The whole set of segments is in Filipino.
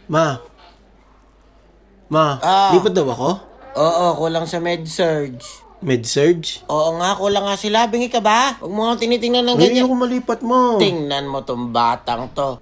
Ma. Ma, Ah. lipat daw ako? Oo, kulang sa med-surge. Med-surge? Oo nga, kulang nga sila. Bingi ka ba? Huwag mo nga tinitingnan ng Ngayon ganyan. ako malipat mo. Tingnan mo tong batang to.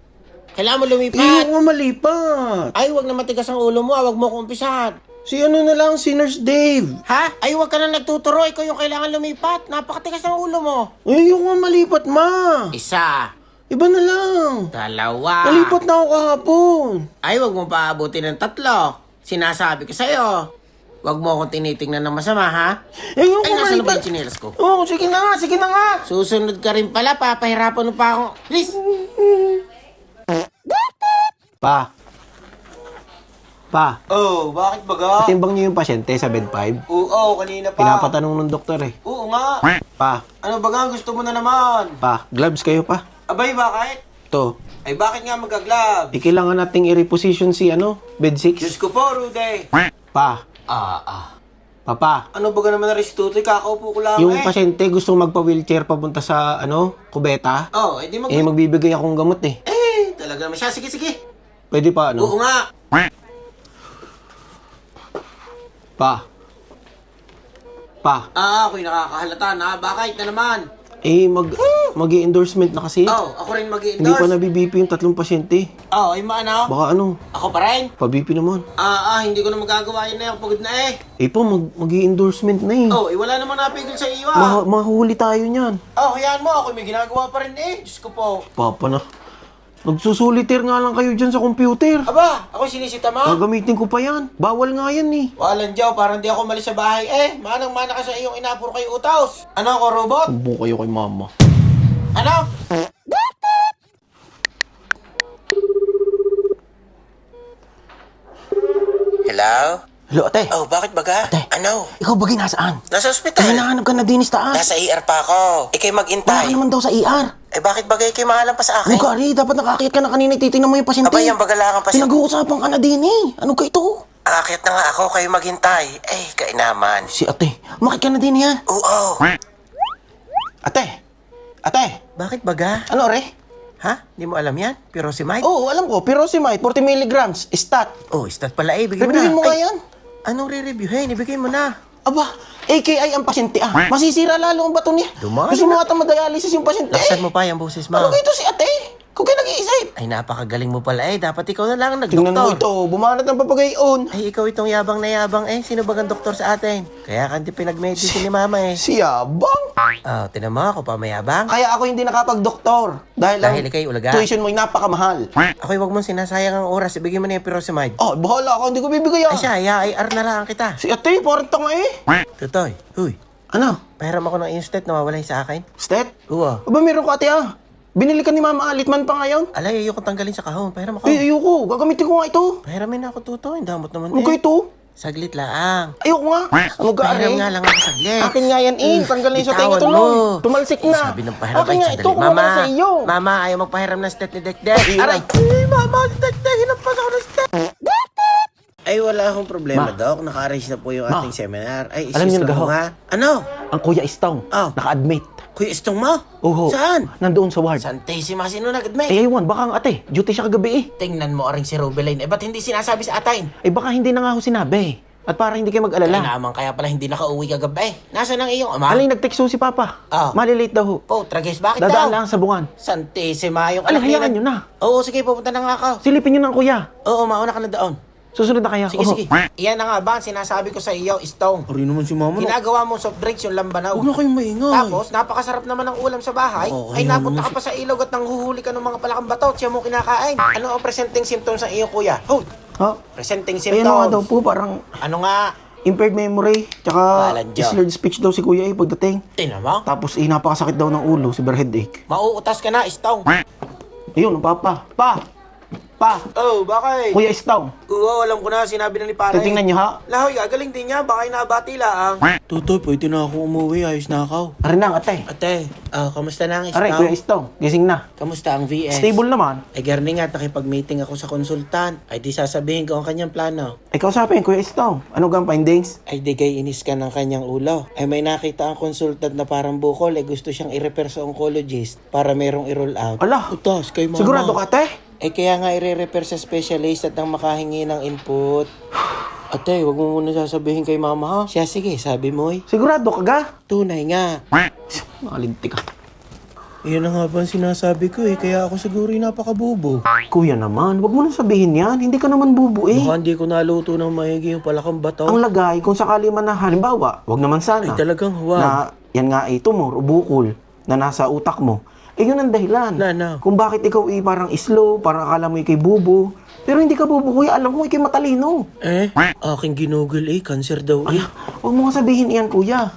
Kailangan mo lumipat. Ngayon ako malipat. Ay, wag na matigas ang ulo mo. Wag mo kong umpisahan. Si ano na lang, si Nurse Dave. Ha? Ay, wag ka na nagtuturo. Ikaw yung kailangan lumipat. Napakatigas ang ulo mo. Ngayon ako malipat, ma. Isa. Iba na lang. Dalawa. Nalipat na ako kahapon. Ay, wag mo paabutin ng 3. Sinasabi ko sa'yo. Wag mo akong tinitingnan ng masama, ha? Ngayon Ay, ako nasa na ba malipat. yung tsinelas ko? Oo, sige na nga, sige na nga. Susunod ka rin pala. Papahirapan mo pa ako. Please. Pa. Pa, Oh, bakit baga? timbang niyo yung pasyente sa bed 5. Oo, kanina pa. Pinapatanong ng doktor eh. Oo nga. Pa, Ano baga gusto mo na naman? pa, gloves kayo pa. Abay, bakit? To, Ay, bakit nga magka-glove? kailangan nating i-reposition si ano, bed 6. Diyos ko po, Rude. Pa, papa, Ano baga naman na restituto? Kakaupo ko lang yung pasyente gusto magpa-wheelchair papunta sa ano, kubeta. Oh, edi Magbibigay akong gamot eh. talaga naman siya. Sige, sige. Pwede pa ano? Oo nga. Pa. Pa. Ako'y nakakahalata na. Bakit na naman? Mag-i-endorsement na kasi. Oh, ako rin Hindi pa mag-i-endorse. nabi-BP yung 3 pasyente. Oh, ay maano? Baka ano, Ako pa rin? pa-BP naman. Hindi ko na magagawa yun na yung pagod na eh. Pa, mag-i-endorsement na eh. Oh, wala namang napigil sa iyo ah. Mahuli tayo niyan. Hayaan mo. Ako may ginagawa pa rin eh. Diyos ko po. Papa na. Nagsusolitaire nga lang kayo dyan sa computer. Aba, ako sinisita mo. Gagamitin ko pa yan. Bawal nga yan eh. Walang Diyaw, parang di ako malis sa bahay. Manang-mana ka sa iyong inapuro kayo utaos. Ano ako, robot? Subo kayo kay mama. Ano? Hello? Hello, ate. Oh, bakit baga? Ate. Ano? Ikaw bagay nasaan? Nasa ospital. Hinahanap ka na din sa taas. Nasa ER pa ako. Ikay Wala mag-intay. ka naman daw sa ER. Bakit bagay kayo maalam pa sa akin? Ano ka, Ari? Dapat nakakit ka na kanina. Titingnan mo yung pasyente. Abay, ang bagalangan pa siya. Pinag-uusapan ka na din eh. Ano ka ito? Aakyat na nga ako, kayo maghintay. Kainaman. Si ate. Makit ka na din yan. Oo. Ate. Ate. Bakit baga? Ano, Re? Ha? Di mo alam yan? Pyrosimide? Oo, alam ko. Pyrosimide, 40 milligrams. Stat. Oh, stat pala eh. Bigyan mo na. Reviewin mo nga Ay, yan. Anong re-reviewin? Ibigay mo na. Aba, AKI ang pasyente ah. Masisira lalo ang bato niya. Dumami Gusto mo na. ata madialysis yung pasyente. Laksan mo pa yung boses mo. Ano ka ito si ate? Kung kayo nag-iisip. Ay, napakagaling mo pala eh. Dapat ikaw na lang ang Tingnan mo nagdoktor. ito, bumanat ng papagayon. Ay, ikaw itong yabang na yabang eh. Sino ba ang doktor sa atin? Kaya kanti pinag-medicine ni mama eh. Si Yabang. Tinan mo ako pa mayabang. Kaya ako hindi nakapag-doktor. Dahil ikay ulaga. tuition mo ay napakamahal. Ako'y wag mong sinasayang ang oras. Ibigay mo na yung pyrosimide. Oh, bahala ako, hindi ko bibigay Ay siya, IR na lang kita. Si ate, parang tanga eh. Tutoy, huy. Ano? Pahiram ako ng instant nawawala sa akin. Stet? Oo. Aba, meron ko ate ah. Binili ka ni Mama Alitman pa ngayon. Alay, ayoko tanggalin sa kahon. Pahiram ako. Ayoko. Gagamitin ko nga ito. Pahiramin na ako, Tutoy. Damot naman Ano ka ito? Saglit lang. Ayoko nga. Ano ka, Pahiram Ari? nga lang ako saglit. Akin nga yan eh. Tanggalin sa Bitawan tingin ito mo. no. Tumalsik na. Sabi ng pahiram. Akin Ay, nga sandali. ito. Kung sa iyo. Mama, ayaw magpahiram ng stet ni Dekdek. Iwan. Aray! Ay, mama, si Dekdek. Hinampas ako ng stet. Ay, wala akong problema, Ma. Dok. Naka-arrange na po yung Ma. ating seminar. Ay, Alam niyo isis lang nagaho. ko nga. Ano? Ang Kuya Istong. Oh. Naka-admit. Kuya Istong mo? Oho. Saan? Nandoon sa ward. Santissima, sino nag-admit? Eh, aywan. Baka ang ate. Duty siya kagabi eh. Tingnan mo aring si Rubeline. Ba't hindi sinasabi sa atin? Eh, baka hindi na nga ako sinabi. At para hindi kayo Ay mag-alala. naman, kaya pala hindi nakauwi kagabi. Nasaan ang iyong ama? Aling nag-text ho si Papa. Ah. Malilate daw ho. Po, tragis, bakit Dadaan daw? lang sa bungan. Santissima, yung Alin, anak niya hayaan nyo na. Oo, sige, pupunta na nga ako. Silipin nyo ng kuya. Oo, mauna ka na doon. Susunod na kaya. Sige, Oho. sige. Iyan na nga ba, ang sinasabi ko sa iyo, Istong. Ari naman si mama. Ginagawa mo soft drinks yung lambanaw. Huwag na kayong maingay. Tapos, napakasarap naman ang ulam sa bahay. Oo, Ay, kaya napunta naman ka pa sa ilog at nanghuhuli ka ng mga palakang bato. Siya mo kinakain. Ano ang presenting symptoms ng iyo, kuya? Hoy, Ha? presenting Ayan nga daw symptoms. po, parang Ano nga? impaired memory. Tsaka Walang Diyos. slurred speech daw si kuya eh pagdating. Tingnan mo. Tapos napakasakit daw ng ulo, severe headache. Mauutas ka na, Istong. Ayun, ang papa. Pa! Oh, bakit? Kuya Istong. Oo, alam ko na. Sinabi na ni pare. Titingnan nyo ha. Lahoy, gagaling din niya. Baka inabati lang. Tutoy, pwede na ako umuwi. Ayos na ako. Arin na, ate. Ate, kamusta na ang Aray, Kuya Istong. Gising na. Kamusta ang VS? Stable naman. Ay, garni nga, nakipag-meeting ako sa konsultan. Ay, di sasabihin ko ang kanyang plano. Ikaw sabihin, Kuya Istong. Ano gang findings? Ay, di kay inis ka ng kanyang ulo. Ay, may nakita ang konsultant na parang bukol. Ay, gusto siyang i-refer sa oncologist para merong i-roll out. Ala. Utos, kay mama. Sigurado ka, ate? Kaya nga i-repair sa specialist at nang makahingi ng input. Ate, wag mo muna sasabihin kay mama ha. Siya, sige, sabi mo eh. Sigurado ka ga? Tunay nga. Nakalinti ka. Iyon na nga ba ang sinasabi ko kaya ako siguro napakabubo. Kuya naman, wag mo na sabihin yan. Hindi ka naman bubo eh. Baka hindi ko naluto ng maigi yung palakang bato. Ang lagay, kung sakali man na halimbawa, wag naman sana. Talagang huwag. Na yan nga ay tumor o bukol na nasa utak mo. Yun ang dahilan. Na. Kung bakit ikaw parang slow, parang akala mo ikay bubo. Pero hindi ka bubo, kuya. Alam mo, ikay matalino. Aking ginugol cancer daw Huwag mo nga sabihin iyan, kuya.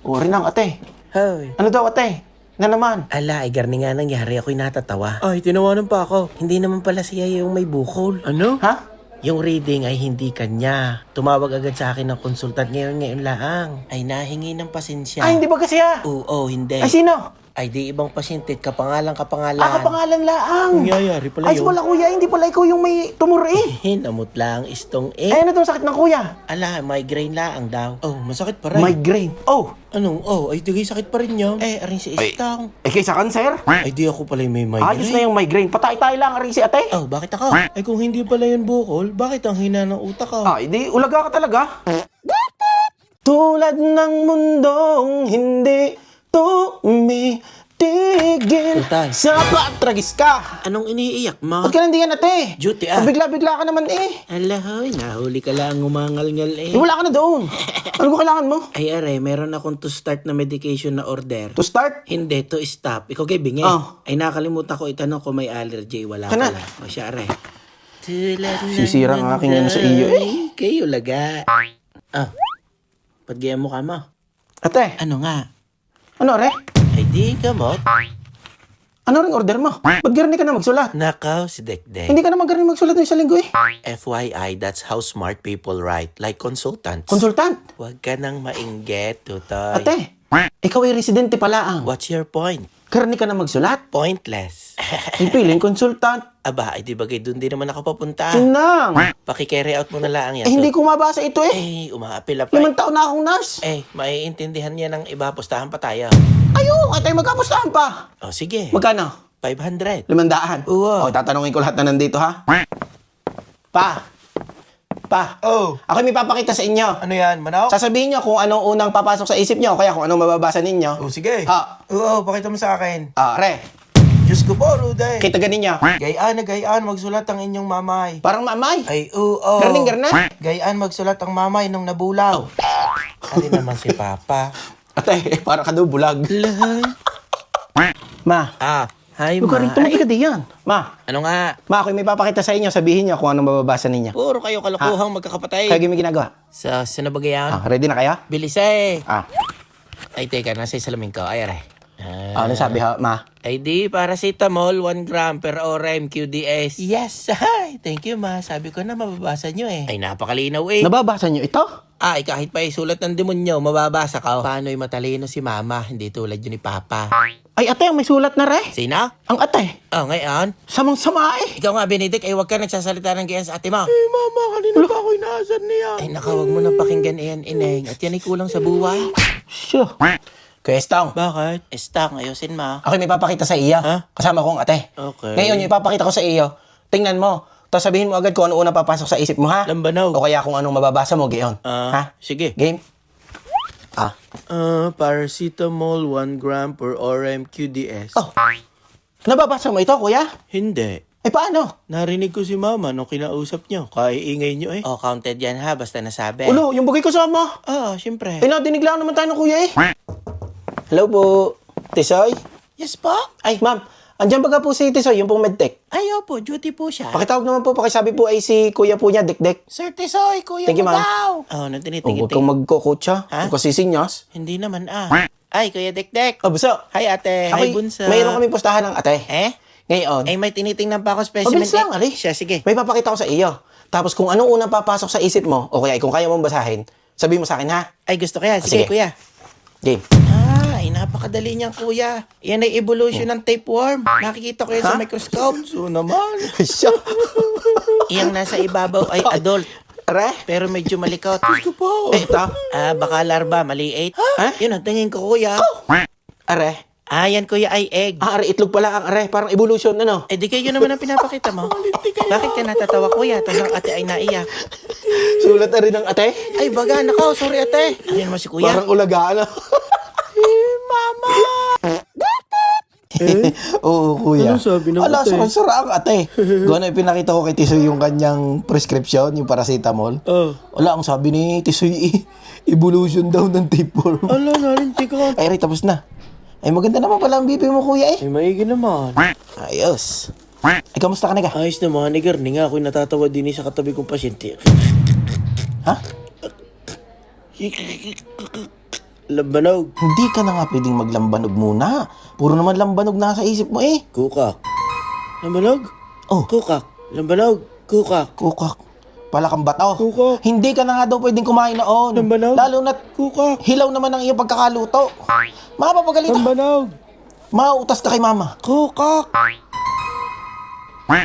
O, rin ang ate. Hoy. Ano daw, ate? Na naman. Ala, garni nga nangyari, ako'y natatawa. Ay, tinawanan pa ako. Hindi naman pala siya yung may bukol. Ano? Ha? Yung reading ay hindi kanya. Tumawag agad sa akin ng konsultant ngayon lang. Ay nahingi ng pasensya. Ay, hindi ba kasi Oo, hindi. Ay, sino? Ay di ibang pasyente, kapangalan. Kapangalan laang. Nangyayari pala Ay, wala kuya. Hindi pala ikaw yung may tumor eh. Namot lang istong Ay, ano itong sakit ng kuya? Ala, migraine laang daw. Oh, masakit pa rin. Migraine. Oh. Anong? Ay digay sakit pa rin niya. Aring si istong. Kaysa cancer? Ay di ako pala yung may migraine. Ayos na yung migraine. Patay tayo lang, rin si ate. Oh, bakit ako? Ay kung hindi pala yun bukol, bakit ang hina ng utak ko? Di ulaga ka talaga. Tulad ng mundong hindi tumitigil Utay. sa patragis ka. Anong iniiyak mo? Ba't ka nandiyan ate? Duty Bigla-bigla ka naman eh. Ala, hoy, nahuli ka lang umangal-ngal Wala ka na doon. Ano ba kailangan mo? Ay, are, meron akong to start na medication na order. To start? Hindi, to stop. Ikaw kay Bingi. Oh. Ay, nakalimutan ko itanong kung may allergy. Wala Kana? pala. O siya, are. Sisira ang aking ano sa iyo eh. Kayo laga. Pagyan mo ka mo. Ate, Ano nga? ano re? Ay, di ka mo. Ano ring order mo? Ba't garni ka na magsulat? Nakaw si Dekdek. Hindi ka naman garni magsulat ng isang linggo eh. FYI, that's how smart people write. Like consultants. Konsultant. Huwag ka nang mainggit, tutoy. Ate, ikaw ay residente pala ang. What's your point? Garni ka na magsulat? Pointless. Ay piling konsultant. Aba, ay di bagay doon din naman ako papunta. Sinang. Paki-carry out mo na lang yan. Hindi ko mabasa ito eh. Umaapila pa. 5 taon na akong nurse. Maiintindihan niya ng iba. Pustahan pa tayo. Ayo, ate, magkapustahan pa. O, sige. Magkano? 500. 500. Oo. Tatanungin ko lahat na nandito ha. Pa. Oh. Ako may papakita sa inyo. Ano yan, manok? Sasabihin nyo kung anong unang papasok sa isip nyo, kaya kung anong mababasa ninyo. Sige. Ha. Oo, pakita mo sa akin. Re, Diyos ko po, Ruday. kita ganin nyo. Gayaan, magsulat ang inyong mamay. Parang mamay. Ay, oo. Garning-garna. Gayaan, magsulat ang mamay nung nabulaw. Alin naman si Papa. Ate, para ka daw bulag. Ma, Hi, lugar rito, Ay, ka diyan. Ma, ano nga? ako may papakita sa inyo, sabihin nyo kung anong mababasa ninyo. Puro kayo kalokohang magkakapatay. Kaya may ginagawa. Sa sinabagayan? Ready na kayo? Bilis eh. Ah, Ay, teka, nasa salamin ko. Ay, aray. ano sabi ha, ma? Ay, di, paracetamol, 1 gram per ORM QDS. Yes, hi. Thank you, ma. Sabi ko na mababasa nyo eh. Ay, napakalinaw eh. Nababasa nyo ito? Kahit pa isulat ng demonyo, mababasa ka. Paano'y matalino si mama, hindi tulad yun ni Papa. Ay, ate, may sulat na re. Sino? Ang ate, Ngayon? samang-sama eh. Ikaw nga, Benedict, ay huwag ka nagsasalita ng ganyan sa ate mo. Mama, kanina pa ako inaasan niya. Ay, nakawag mo nang pakinggan iyan, ineng. At yan ay kulang sa buhay. Sure. Kuya Estong, Bakit? Estang, ayusin ma. ako may papakita sa iyo. Ha? Kasama ko ang ate. Okay. Ngayon, yung ipapakita ko sa iyo, tingnan mo. Tapos sabihin mo agad kung ano unang papasok sa isip mo, ha? Lambanaw. O kaya kung anong mababasa mo, gayon. Ha? Sige. Game? Paracetamol, 1 gram per ORM QDS. Oh. Nababasa mo ito, kuya? Hindi. Paano? Narinig ko si mama nung kinausap niyo. Kaiingay niyo eh. Counted yan ha, basta nasabi. Ulo, yung bagay kasama. Siyempre. Nadinig lang naman tayo ng kuya eh. Hello po, Tisoy? Yes po? Ay, ma'am. Andiyan baga po si Tisoy, yung pong medtech. Ay, opo, duty po siya. Pakitawag naman po, pakisabi po ay si kuya po niya, Dekdek. Sir Tisoy, kuya Thank you, mo ma'am. daw. Huwag Tinitingin. kang magkukutsa. Ha? Huwag kasi sinyas. Hindi naman Ay, kuya Dekdek. Buso. Hi ate. Hi bunsa. Mayroon kami pustahan ng ate. Ngayon, May tinitingnan pa ako specimen. mabilis lang, ali. Siya, sige. May papakita ko sa iyo. Tapos kung anong unang papasok sa isip mo, o kaya kung kaya mong basahin, sabihin mo sa akin, ha? Ay, gusto ko yan. Sige, sige. kuya. Game. Ay, napakadali niyan, kuya. Yan ay evolution ng tapeworm. Nakikita ko yan sa microscope. So naman. Siya. Iyang nasa ibabaw ay adult. Re? Pero medyo malikot. Gusto po. Ito. Baka larva, maliit. Ha? Yun ang tingin ko, kuya. Are? Yan kuya ay egg. Ah, are, itlog pala ang are. Parang evolution, ano? Eh di kayo naman ang pinapakita mo. Bakit ka natatawa kuya? Tulang ate ay naiyak. Sulat na rin ng ate. Ay baga, nako, sorry ate. Ayan mo si kuya. Parang ulaga, ano? Mama! Oo, kuya. Anong sabi ng Ala, ate? sara ang ate. Gano'n pinakita ko kay Tisoy yung kanyang prescription, yung paracetamol. Wala, ang sabi ni Tisoy, evolution daw ng tipor. Ala, nalinti ka. Ay, Ray, tapos na. Ay, maganda naman pala ang BP mo, kuya eh. Ay, maigi naman. Ayos. Ay, kamusta ka na ka? Ayos naman, ni Garni nga. Ako'y natatawa din sa katabi kong pasyente. Ha? Lambanog. Hindi ka na nga pwedeng maglambanog muna. Puro naman lambanog na sa isip mo eh. Kukak. Lambanog? Oh, Kukak. Lambanog. Kukak. kukak. Pala kang bato. Kukak. Hindi ka na nga daw pwedeng kumain noon. Lambanog? Lalo na't Kukak. hilaw naman ang iyong pagkakaluto. Mapapagalitan. Lambanog. Mauutas ka kay mama. Kukak.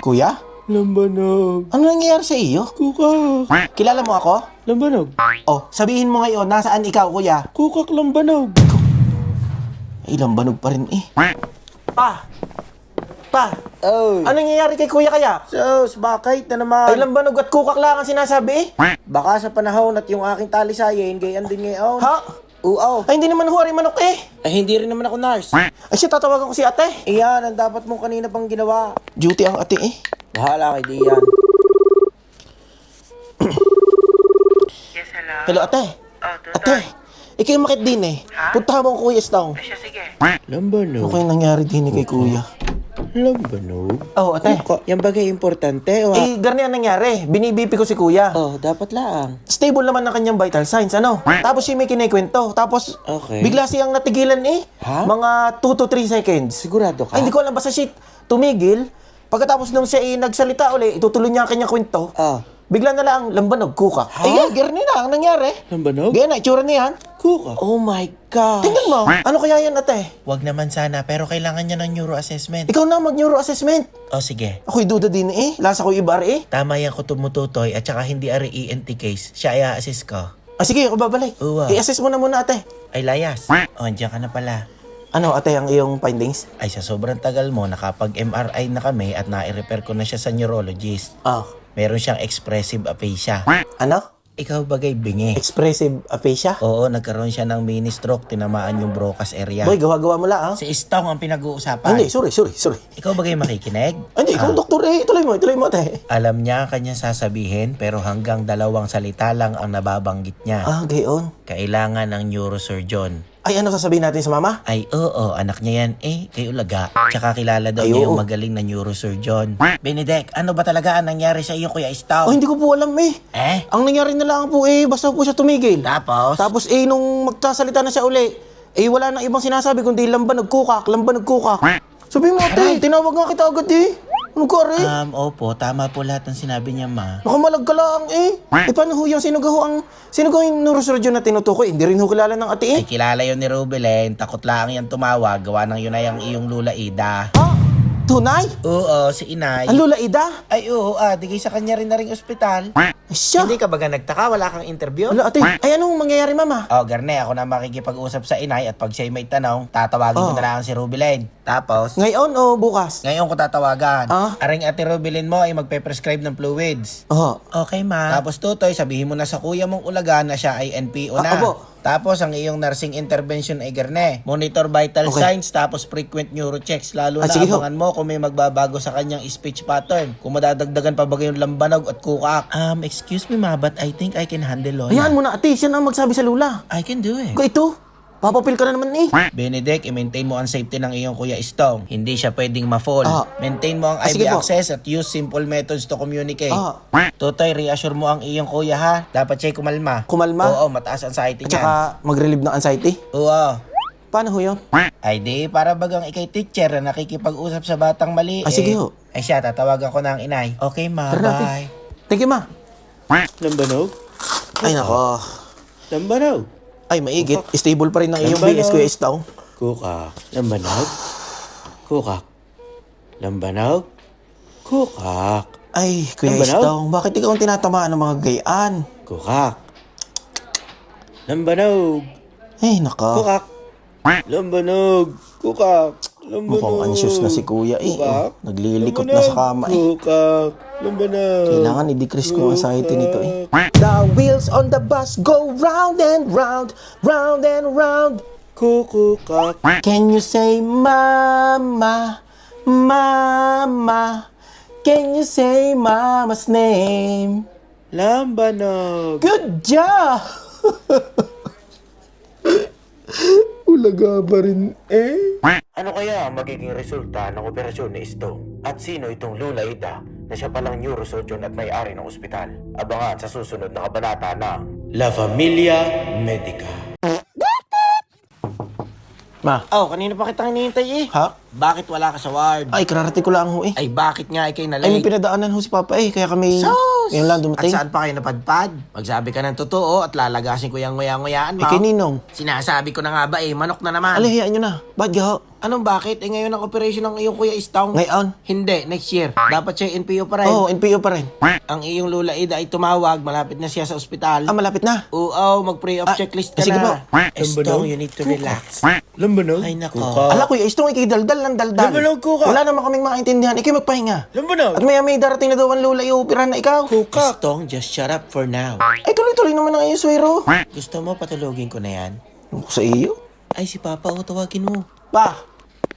Kuya, Lambanog. ano nangyayari sa iyo? Kukak. Kilala mo ako? Lambanog. Oh, sabihin mo ngayon, nasaan ikaw, kuya? Kukak lambanog. Ay, lambanog pa rin eh. Pa! Pa! Oh. Ano nangyayari kay kuya kaya? Sus, bakit na naman? Ay, lambanog at kukak lang ang sinasabi eh. Baka sa panahon at yung aking talisayin, gayan din ngayon. Ha? Oo. Ay, hindi naman huwari manok eh. Ay, hindi rin naman ako nurse. Ay, siya, tatawagan ko si ate. Iyan, ang dapat mong kanina pang ginawa. Duty ang ate eh. Bahala kay Dian. Yes, hello. Hello, ate. Oh, Ate, ikaw yung makit din eh. Puntahan mo ang kuya Stong. Siya, sige. Ano Lambanog. kayong nangyari din eh kay kuya? Lambanog. Oh, ate. Yan bagay importante. Eh, ganyan ang nangyari. Binibipi ko si kuya. Dapat lang. Stable naman ang kanyang vital signs, ano? Tapos siya may kinikwento. Tapos, Okay. bigla siyang natigilan eh. Ha? Mga 2 to 3 seconds. Sigurado ka? Ay, hindi ko alam. Basta siya tumigil. Pagkatapos nung siya nagsalita uli, itutuloy niya ang kanyang kwento. Bigla na lang, lambanog, kuka. Ha? Ay, ganyan na ang nangyari. Lambanog? Ganyan na, itsura niyan. Kuka. Oh my God. Tingnan mo, ano kaya yan, ate? Wag naman sana, pero kailangan niya ng neuro assessment. Ikaw na mag-neuro assessment. Sige. Ako'y duda din eh. Lasa ko ibar eh. Tama yan ko tumututoy at saka hindi ari ENT case. Siya ay assist ko. Ah, sige, ako babalik. Uwa. I-assess mo na muna, ate. Ay, layas. Andiyan ka na pala. Ano, ate, ang iyong findings? Ay, sa sobrang tagal mo, nakapag-MRI na kami at na-refer ko na siya sa neurologist. Ah, Meron siyang expressive aphasia. ano? Ikaw bagay bingi. Expressive aphasia? Oo, nagkaroon siya ng mini stroke, tinamaan yung Broca's area. Boy, gawa-gawa mo lang, ah. Si Istong ang Ah, pinag-uusapan. hindi, sorry. Ikaw bagay makikinig? Hindi, ikaw doktor eh. Ituloy mo, ate. Alam niya ang kanyang sasabihin pero hanggang 2 salita lang ang nababanggit niya. Ah, gayon. Kailangan ng neurosurgeon. Ay, ano sasabihin natin sa mama? Ay, oo, anak niya yan kay Ulaga. Tsaka kilala daw Ay, niya yung oo. magaling na neurosurgeon. Benedek, ano ba talaga ang nangyari sa iyo, Kuya Istong? Oh, hindi ko po alam eh. Ang nangyari na lang po eh, basta po siya tumigil. Tapos? Tapos eh, nung magsasalita na siya uli, eh, wala nang ibang sinasabi kundi lambanog kukak. Sabi mo, ate, tinawag nga kita agad eh. Ano ka rin? Opo, tama po lahat ng sinabi niya, ma. Nakamalag ka lang eh. Eh, paano ho yung sino yung neurosurgeon na tinutukoy? Hindi rin ho kilala ng ate eh. Ay, kilala yun ni Rubelen. Takot lang yan tumawag. Gawa ng yun ay ang iyong Lula Ida. Ah, tunay? Oo, si Inay. Ang Lula Ida? Ay, oo, digay sa kanya rin na ring ospital. Ay, siya. Hindi ka baga nagtaka? Wala kang interview? Wala, ate. Ay, anong mangyayari, mama? Garne, ako na makikipag-usap sa Inay at pag siya'y may tanong, tatawagin ko na lang si Rubelen. Tapos, Ngayon o bukas? ngayon ko tatawagan. Ah? Aring ate Rubelen mo ay magpe-prescribe ng fluids. Oo. Okay, ma. Tapos tutoy, sabihin mo na sa kuya mong Ulaga na siya ay NPO na. Opo. Tapos ang iyong nursing intervention ay Garne. Monitor vital Okay. signs tapos frequent neurochecks. Lalo na sige ho. abangan mo kung may magbabago sa kanyang speech pattern. Kung madadagdagan pa ba yung lambanog at kukak. Excuse me ma, but I think I can handle Lola. Ayan mo na, ate. Siya na ang magsabi sa Lula. I can do it. Ko ito. Papapil ka na naman eh. Benedek, i-maintain mo ang safety ng iyong Kuya Istong. Hindi siya pwedeng ma-fall. Maintain mo ang IV sige po. access at use simple methods to communicate. Ah. Totoy, reassure mo ang iyong kuya ha. Dapat siya'y kumalma. Kumalma? Oo, mataas ang anxiety At niya. saka mag-relieve ng anxiety. Oo. Paano ho yun? Ay di, para bagang ikay teacher na nakikipag-usap sa batang mali. Sige ho. Ay siya, tatawagan ko na ang inay. Okay ma, Tara natin. bye. Thank you, ma. Lambanog? Ay, nako. Lambanog? Ay, maigit. Stable pa rin ang iyong Lambanog. BS, Kuya Istong. Kukak. Lambanog? Kukak. Lambanog? Kukak. Ay, Kuya Lambanog? Istong, bakit ikaw ang tinatamaan ng mga gayaan? Kukak. Lambanog. Ay, nako. Kukak. Lambanog. Kukak. Kukak. Lambanog. Mukhang anxious na si kuya eh. Kukak. Naglilikot na sa kama eh. Kukak. Lambanog. Kailangan i-decrease ko ang anxiety nito eh. The wheels on the bus go round and round, round and round. Kukukak. Can you say mama, mama? Can you say mama's name? Lambanog. Good job! Ulaga ba rin eh? Ano kaya ang magiging resulta ng operasyon ni Stone? At sino itong Lola Ida na siya palang neurosurgeon at may-ari ng ospital? Abangan sa susunod na kabanata ng La Familia Medica. Ma, Oh, kanina pa kita hinihintay eh. ha? Bakit wala ka sa ward? Ay, kararating ko lang ho eh. Ay, bakit nga ikay na Ay, may late? pinadaanan ho si Papa eh, kaya kami ngayon lang At dumating. saan pa kayo napadpad? Magsabi ka ng totoo at lalagasin ko yung nguya-nguyaan mo. Eh, kay Ninong. Sinasabi ko na nga ba eh, manok na naman. Alihiyaan nyo na. Ba't gaho? Anong bakit? Eh ngayon ang operation ng iyong kuya Istong. Ngayon? Hindi, next year. Dapat siya NPO pa rin. Oo, NPO pa rin. Ang iyong Lola Ida ay tumawag, malapit na siya sa ospital. Ah, malapit na. Oo, mag-pre-op Ah, checklist ka sige na. po. Estong, you need to relax. Lambanog? Ay nako. Ala, kuya, istong ikidaldal ng daldal. Lambanog, kuka. Wala naman kaming maintindihan. Ikay magpahinga. Lambanog? At may darating na daw ang lula, iupirahan na ikaw. Kuka. Estong, just shut up for now. Ay, tuloy-tuloy naman ang iyong swero. Gusto mo patulogin ko na yan? Ano ko sa iyo? Ay, si Papa, tawagin mo. Pa,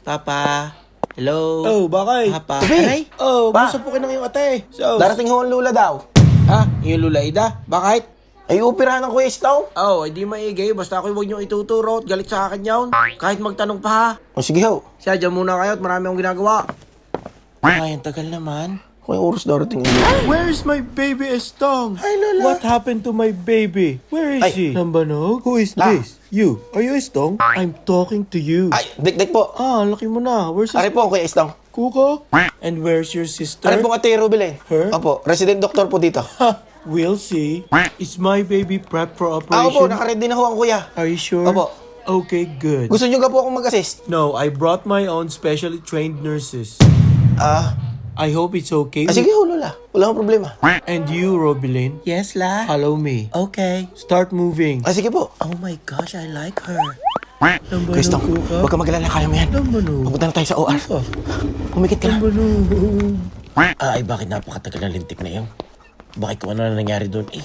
Papa. Hello? Oh, bakit? Papa. Tubi. Aray? Oh, Pa. gusto po kayo ng iyong ate. So, darating ho ang lula daw. Ha? Yung Lola Ida? Bakit? Ay, upirahan ng kuya istong. Oh, hindi maigay. Basta ako huwag niyong ituturo at galit sa akin yun. Kahit magtanong pa ha. O sige ho. Siya, dyan muna kayo at marami akong ginagawa. Ay, ang tagal naman. Kung yung oras darating ang lula. where's my baby Estong? Hi, Lola. What happened to my baby? Where is Ay. she? Lambanog? Who is La. this? You. Are you Estong? I'm talking to you. Ay, dik po. Ah, laki mo na. Where's Ari his po ang kuya istong. Kukok? And where's your sister? Ari po ang ate Rubilin. Her? Opo, resident doctor po dito. Ha, we'll see. Is my baby prepped for Ah, opo, operation? nakaready na ho ang kuya. Are you sure? Opo. Okay, good. Gusto nyo ka po akong mag-assist? No, I brought my own specially trained nurses. Ah, I hope it's okay. sige ho, Lola. Wala akong problema. And you, Robilin, Yes, La. follow me. Okay. Start moving. Ah, sige po. Oh my gosh, I like her. Lambanog, Kristo, Kuka. huwag ka mag-alala, kaya mo yan. Lambanog. Pupunta na tayo sa OR. Pumikit ka na. Lambanog. Ay, bakit napakatagal ng lintik na yun? Bakit kung ano na nangyari doon eh?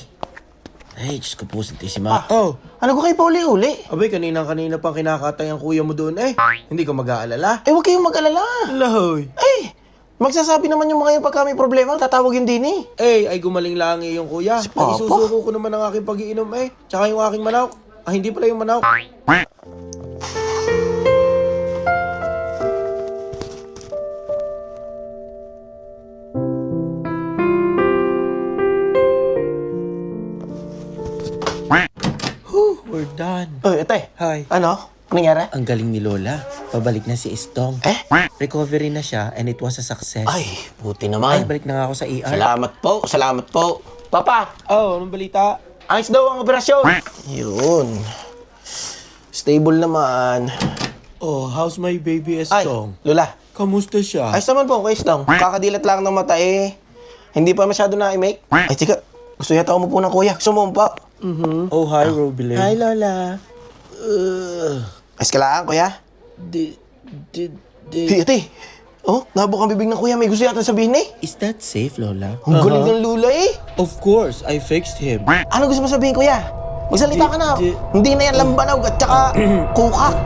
Ay, Diyos ko po, Santissima. Oh, Ano ko kayo pa uli-uli? abay, kanina pang kinakatay ang kuya mo doon eh. Hindi ka mag-aalala? Eh, huwag kayong mag-alala. Lahoy. Eh, magsasabi naman yung mga yung pagka may problema, tatawagin din eh. Ay gumaling lang eh yung kuya. Si Papa? Ay, isusuko ko naman ang aking pag-iinom eh. Tsaka yung aking manok. Ah, hindi pala yung manok. Whew, we're done. Oy, ate. Hi. Ano? Anong nangyari? Ang galing ni Lola. Pabalik na si Istong. Eh? Recovery na siya and it was a success. Ay, buti Ay, naman. balik na nga ako sa ER. Salamat po, salamat po. Papa, Oh, anong balita? ayos daw ang operasyon. Yun. Stable naman. Oh, how's my baby Ay, Estong? Lola. Kamusta siya? Ayos naman po, kayos lang. Kakadilat lang ng mata eh. Hindi pa masyado na i-make. Ay, tika. Gusto yata umupo ng kuya. Gusto mo pa. Oh, hi, Robilin. Hi, Lola. Ayos ka lang, kuya. Hey, ate. Oh, nabok ang bibig ng kuya. May gusto yata sabihin eh. Is that safe, Lola? Ang galing ng lula eh. Of course, I fixed him. Ano gusto mo sabihin, kuya? Magsalita ka na. Hindi na yan lambanog at saka kukak.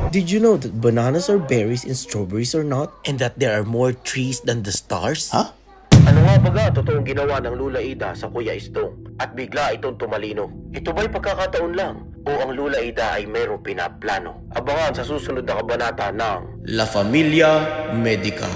Did you know that bananas are berries and strawberries are not? And that there are more trees than the stars? Ha? Ano nga baga totoong ginawa ng Lula Ida sa Kuya Istong? At bigla itong tumalino. Ito ba'y pagkakataon lang? O ang Lula Ida ay merong pinaplano? Abangan sa susunod na kabanata ng La Familia Medica.